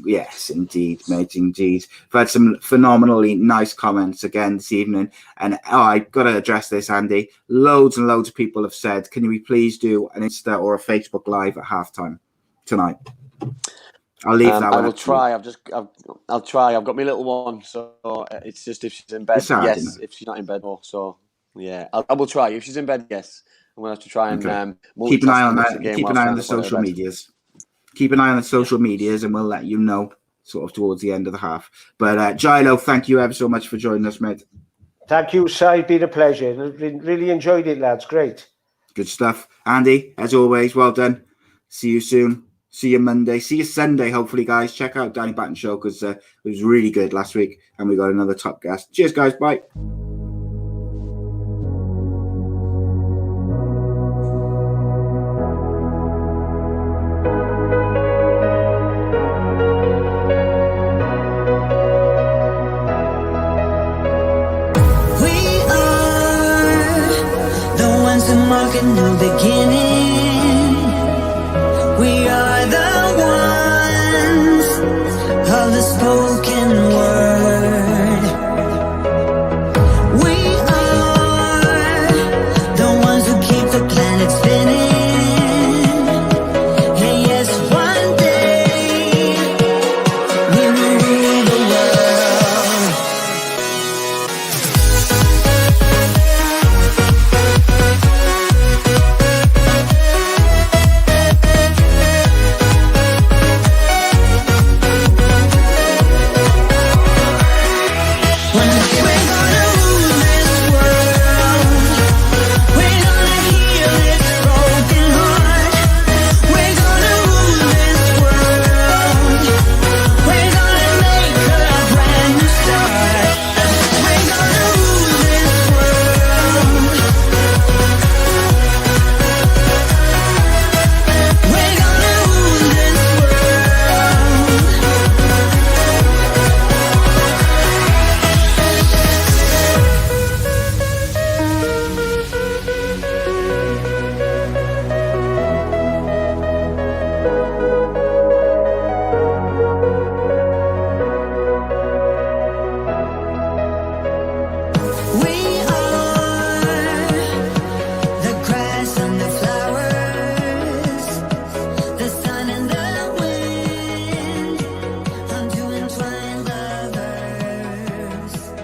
Yes, indeed, mate, indeed. I've had some phenomenally nice comments again this evening. And I've got to address this, Andy. Loads and loads of people have said, can we please do an Insta or a Facebook Live at halftime tonight? I'll leave that one. I will try. I'll try. I've got my little one, so it's just if she's in bed. Yes, if she's not in bed, so yeah, I will try. If she's in bed, yes, I'm gonna have to try and keep an eye on that. Keep an eye on the social medias. Keep an eye on the social medias, and we'll let you know sort of towards the end of the half. But Gilo, thank you ever so much for joining us, mate. Thank you, Si. It's been a pleasure. Really enjoyed it, lads. Great. Good stuff. Andy, as always, well done. See you soon. See you Monday. See you Sunday, hopefully, guys. Check out Danny Batten Show because it was really good last week and we got another top guest. Cheers, guys. Bye. We are the ones that mark a new beginning.